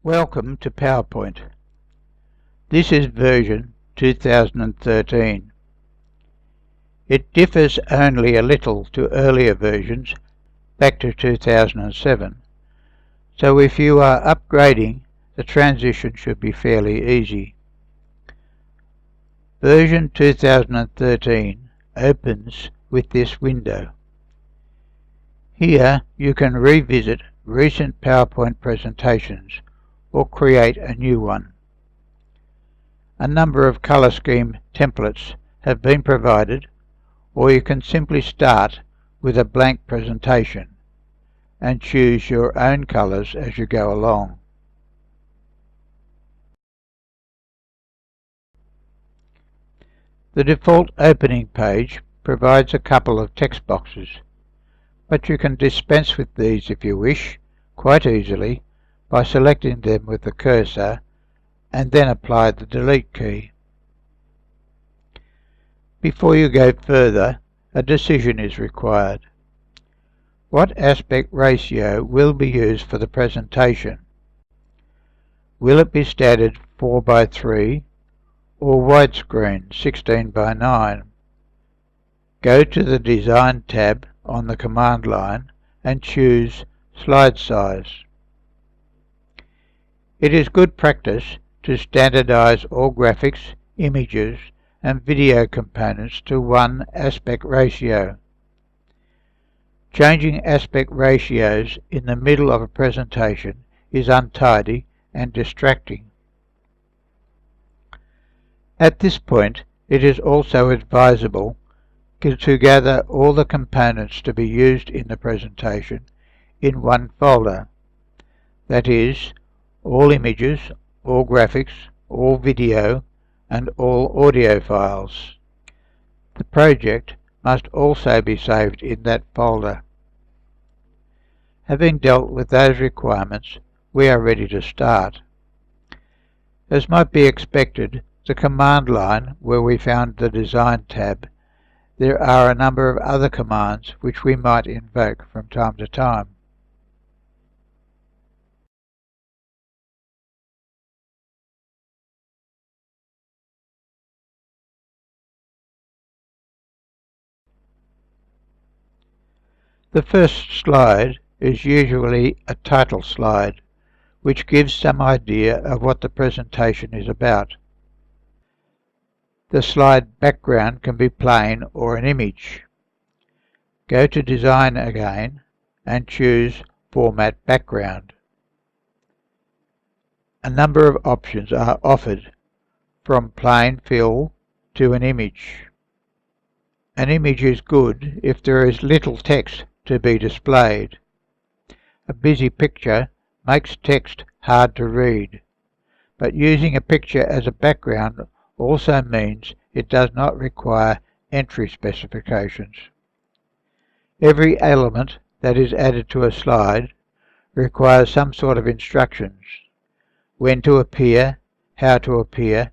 Welcome to PowerPoint. This is version 2013. It differs only a little to earlier versions back to 2007, so if you are upgrading, the transition should be fairly easy. Version 2013 opens with this window. Here you can revisit recent PowerPoint presentations or create a new one. A number of color scheme templates have been provided, or you can simply start with a blank presentation and choose your own colors as you go along. The default opening page provides a couple of text boxes, but you can dispense with these if you wish, quite easily, by selecting them with the cursor and then apply the delete key. Before you go further, a decision is required. What aspect ratio will be used for the presentation? Will it be standard 4:3 or widescreen 16:9? Go to the Design tab on the command line and choose Slide Size. It is good practice to standardize all graphics, images and video components to one aspect ratio. Changing aspect ratios in the middle of a presentation is untidy and distracting. At this point, it is also advisable to gather all the components to be used in the presentation in one folder, that is, all images, all graphics, all video, and all audio files. The project must also be saved in that folder. Having dealt with those requirements, we are ready to start. As might be expected, the command line where we found the Design tab, there are a number of other commands which we might invoke from time to time. The first slide is usually a title slide, which gives some idea of what the presentation is about. The slide background can be plain or an image. Go to Design again and choose Format Background. A number of options are offered, from plain fill to an image. An image is good if there is little text to be displayed. A busy picture makes text hard to read, but using a picture as a background also means it does not require entry specifications. Every element that is added to a slide requires some sort of instructions: when to appear, how to appear,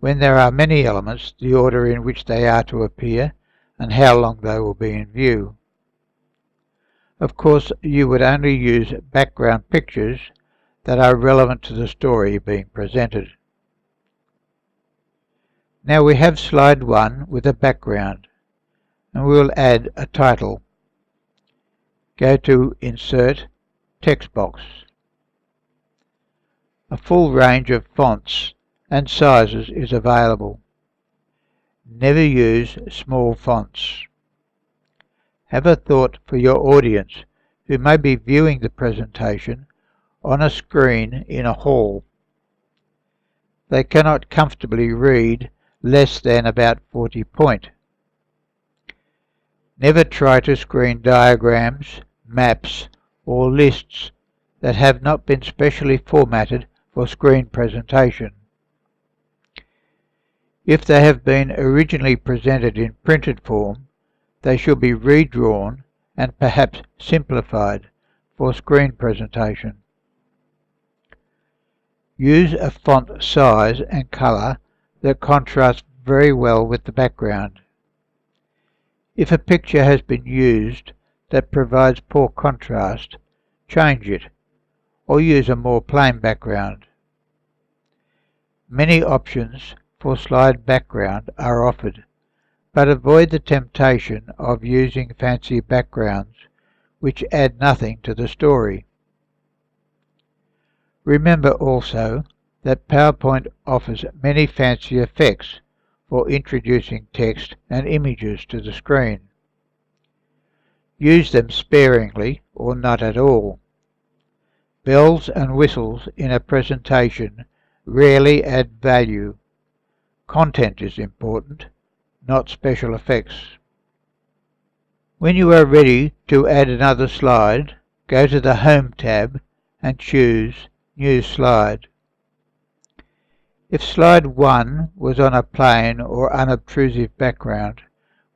when there are many elements, the order in which they are to appear, and how long they will be in view. Of course, you would only use background pictures that are relevant to the story being presented. Now we have slide 1 with a background, and we will add a title. Go to Insert, Text Box. A full range of fonts and sizes is available. Never use small fonts. Have a thought for your audience who may be viewing the presentation on a screen in a hall. They cannot comfortably read less than about 40 point. Never try to screen diagrams, maps, or lists that have not been specially formatted for screen presentation. If they have been originally presented in printed form, they should be redrawn and perhaps simplified for screen presentation. Use a font size and color that contrasts very well with the background. If a picture has been used that provides poor contrast, change it, or use a more plain background. Many options for slide background are offered, but avoid the temptation of using fancy backgrounds which add nothing to the story. Remember also that PowerPoint offers many fancy effects for introducing text and images to the screen. Use them sparingly or not at all. Bells and whistles in a presentation rarely add value. Content is important, not special effects. When you are ready to add another slide, go to the Home tab and choose New Slide. If slide 1 was on a plain or unobtrusive background,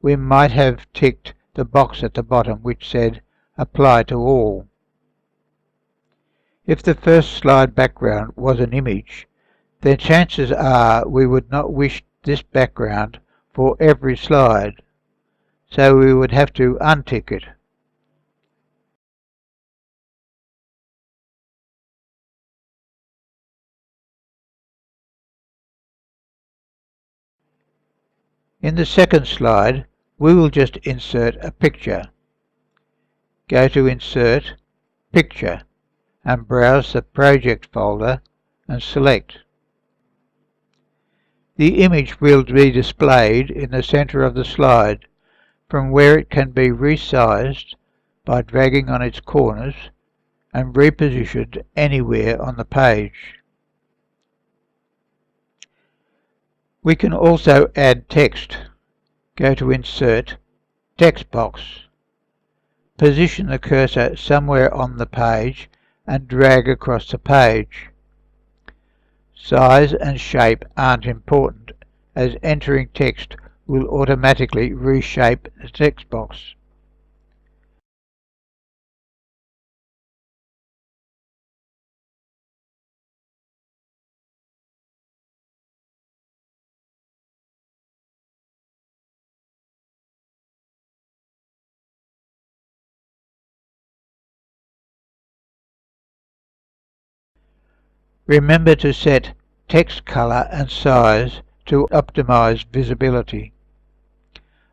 we might have ticked the box at the bottom which said Apply to All. If the first slide background was an image, then chances are we would not wish this background for every slide, so we would have to untick it. In the second slide, we will just insert a picture. Go to Insert, Picture, and browse the Project folder and select. The image will be displayed in the center of the slide, from where it can be resized by dragging on its corners and repositioned anywhere on the page. We can also add text. Go to Insert, Text Box. Position the cursor somewhere on the page and drag across the page. Size and shape aren't important, as entering text will automatically reshape the text box. Remember to set text color and size to optimize visibility.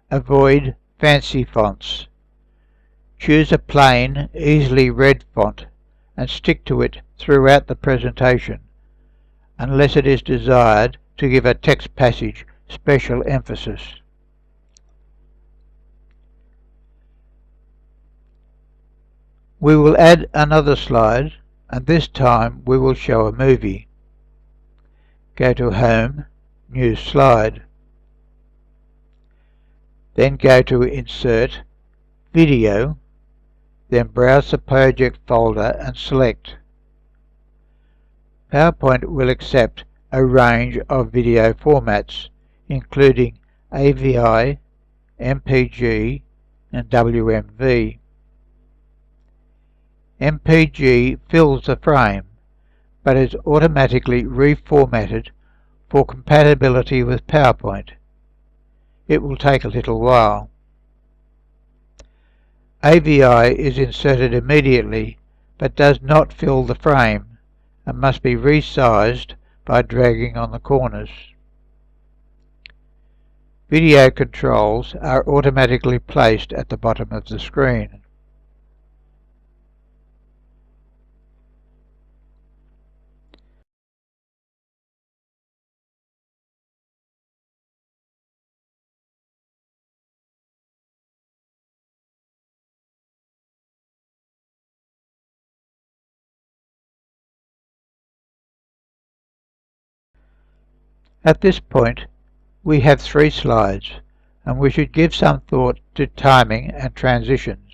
Avoid fancy fonts. Choose a plain, easily read font and stick to it throughout the presentation, unless it is desired to give a text passage special emphasis. We will add another slide, and this time we will show a movie. Go to Home, New Slide. Then go to Insert, Video, then browse the project folder and select. PowerPoint will accept a range of video formats, including AVI, MPG, and WMV. MPG fills the frame, but is automatically reformatted for compatibility with PowerPoint. It will take a little while. AVI is inserted immediately, but does not fill the frame, and must be resized by dragging on the corners. Video controls are automatically placed at the bottom of the screen. At this point, we have 3 slides, and we should give some thought to timing and transitions.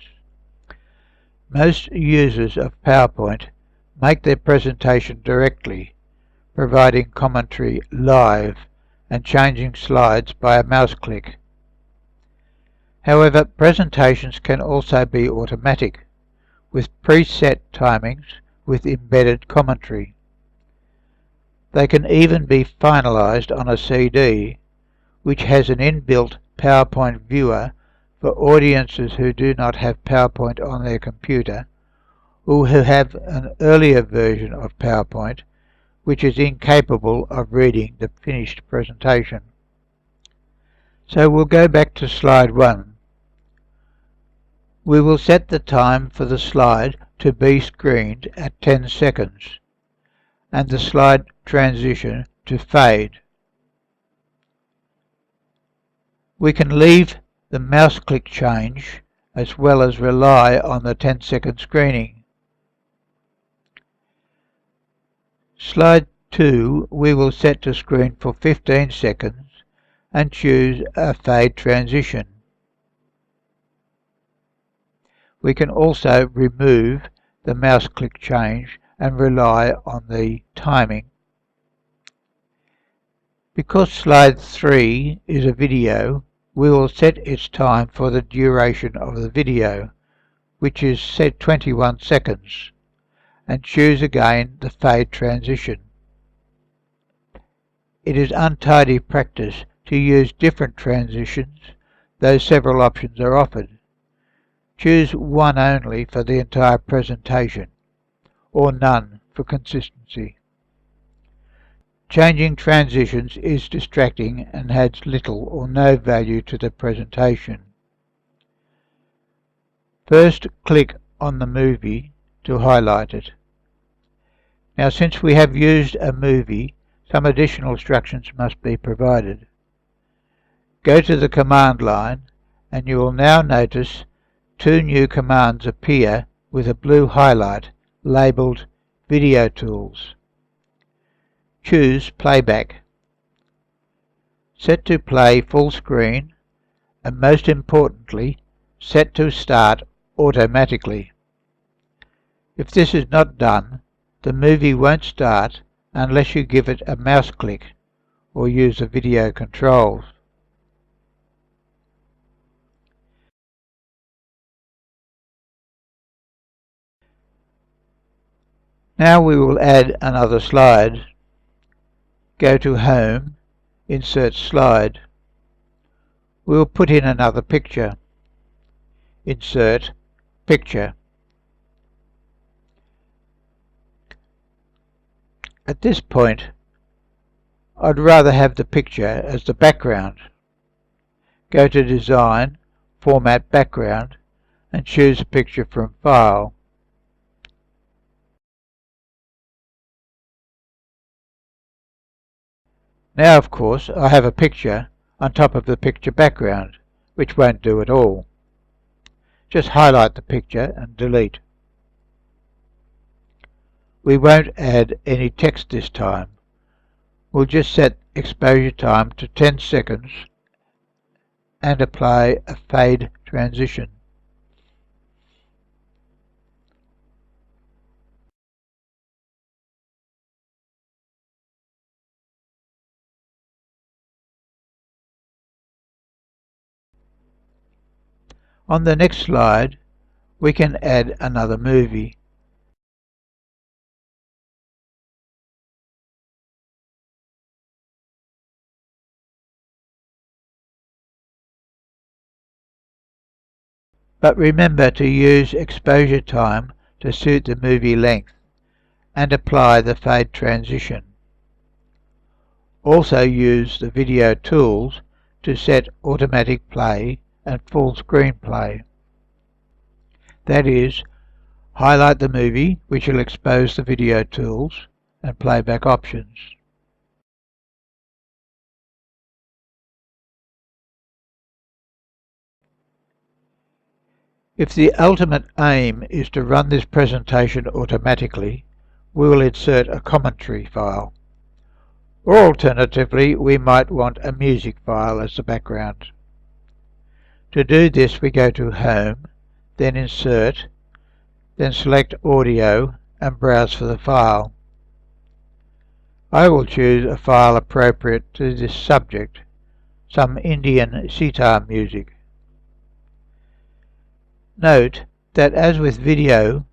Most users of PowerPoint make their presentation directly, providing commentary live and changing slides by a mouse click. However, presentations can also be automatic, with preset timings with embedded commentary. They can even be finalized on a CD, which has an inbuilt PowerPoint viewer for audiences who do not have PowerPoint on their computer, or who have an earlier version of PowerPoint which is incapable of reading the finished presentation. So we'll go back to slide 1. We will set the time for the slide to be screened at 10 seconds and the slide transition to fade. We can leave the mouse click change as well as rely on the 10-second screening. Slide 2 we will set to screen for 15 seconds and choose a fade transition. We can also remove the mouse click change and rely on the timing. Because slide 3 is a video, we will set its time for the duration of the video, which is set 21 seconds, and choose again the fade transition. It is untidy practice to use different transitions, though several options are offered. Choose one only for the entire presentation, or none for consistency. Changing transitions is distracting and adds little or no value to the presentation. First, click on the movie to highlight it. Now, since we have used a movie, some additional instructions must be provided. Go to the command line and you will now notice two new commands appear with a blue highlight labelled Video Tools. Choose Playback. Set to play full screen and most importantly, set to start automatically. If this is not done, the movie won't start unless you give it a mouse click or use the video controls. Now we will add another slide. Go to Home, Insert Slide. We will put in another picture. Insert Picture. At this point, I'd rather have the picture as the background. Go to Design, Format Background, and choose a picture from File. Now, of course, I have a picture on top of the picture background, which won't do at all. Just highlight the picture and delete. We won't add any text this time. We'll just set exposure time to 10 seconds and apply a fade transition. On the next slide, we can add another movie. But remember to use exposure time to suit the movie length and apply the fade transition. Also use the video tools to set automatic play and full screen play. That is, highlight the movie, which will expose the video tools and playback options. If the ultimate aim is to run this presentation automatically, we will insert a commentary file. Or alternatively, we might want a music file as the background. To do this, we go to Home, then Insert, then select Audio and browse for the file. I will choose a file appropriate to this subject, some Indian sitar music. Note that as with video,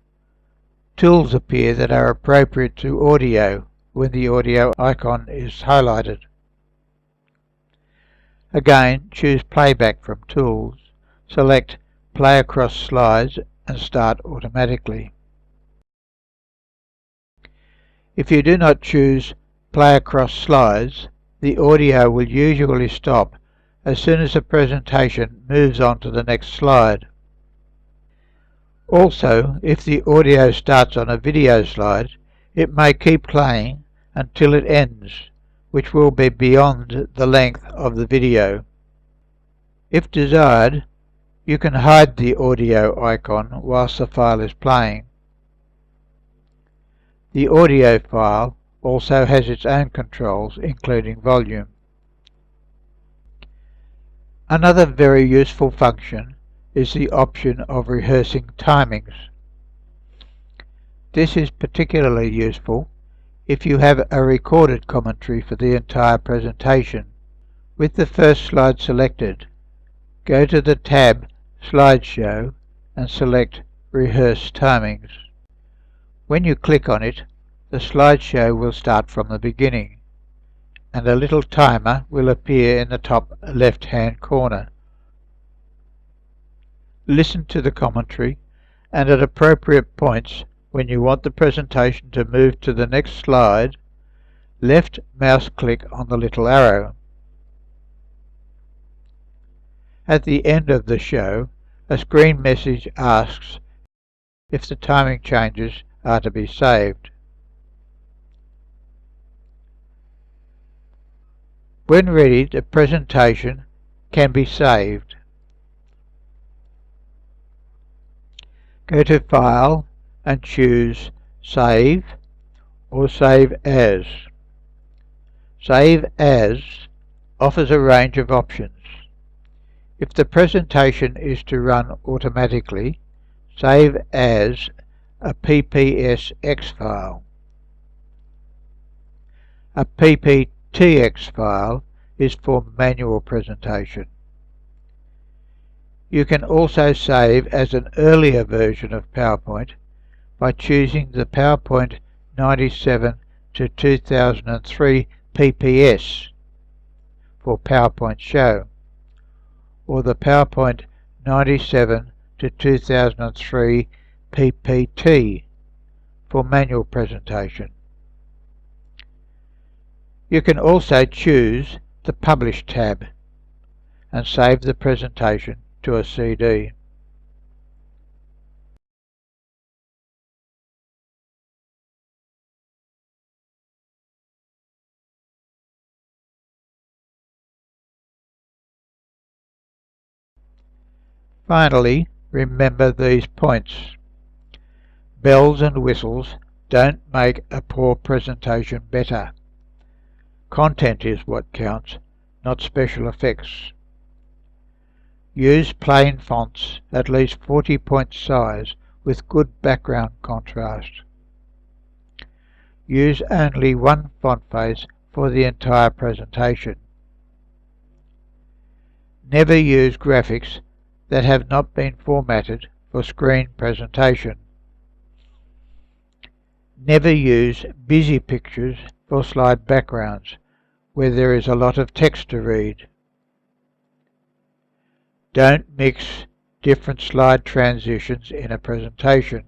tools appear that are appropriate to audio when the audio icon is highlighted. Again, choose Playback from Tools, select Play Across Slides and start automatically. If you do not choose Play Across Slides, the audio will usually stop as soon as the presentation moves on to the next slide. Also, if the audio starts on a video slide, it may keep playing until it ends, which will be beyond the length of the video. If desired, you can hide the audio icon whilst the file is playing. The audio file also has its own controls, including volume. Another very useful function is the option of rehearsing timings. This is particularly useful if you have a recorded commentary for the entire presentation. With the first slide selected, go to the tab Slideshow and select Rehearse Timings. When you click on it, the slideshow will start from the beginning, and a little timer will appear in the top left-hand corner. Listen to the commentary, and at appropriate points when you want the presentation to move to the next slide, left mouse click on the little arrow. At the end of the show, a screen message asks if the timing changes are to be saved. When ready, the presentation can be saved. Go to File and choose Save or Save As. Save As offers a range of options. If the presentation is to run automatically, save as a PPSX file. A PPTX file is for manual presentation. You can also save as an earlier version of PowerPoint by choosing the PowerPoint2007-2003 PPS for PowerPoint Show, or the PowerPoint 97-2003 PPT for manual presentation. You can also choose the Publish tab and save the presentation to a CD. Finally, remember these points. Bells and whistles don't make a poor presentation better. Content is what counts, not special effects. Use plain fonts, at least 40 point size, with good background contrast. Use only one font face for the entire presentation. Never use graphics that have not been formatted for screen presentation. Never use busy pictures for slide backgrounds where there is a lot of text to read. Don't mix different slide transitions in a presentation.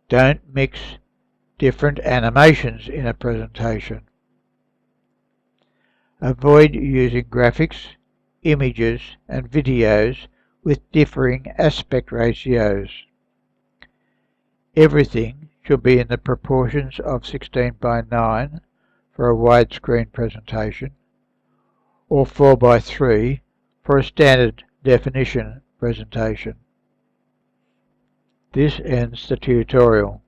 Don't mix different animations in a presentation. Avoid using graphics, images and videos with differing aspect ratios. Everything should be in the proportions of 16:9 for a widescreen presentation, or 4:3 for a standard definition presentation. This ends the tutorial.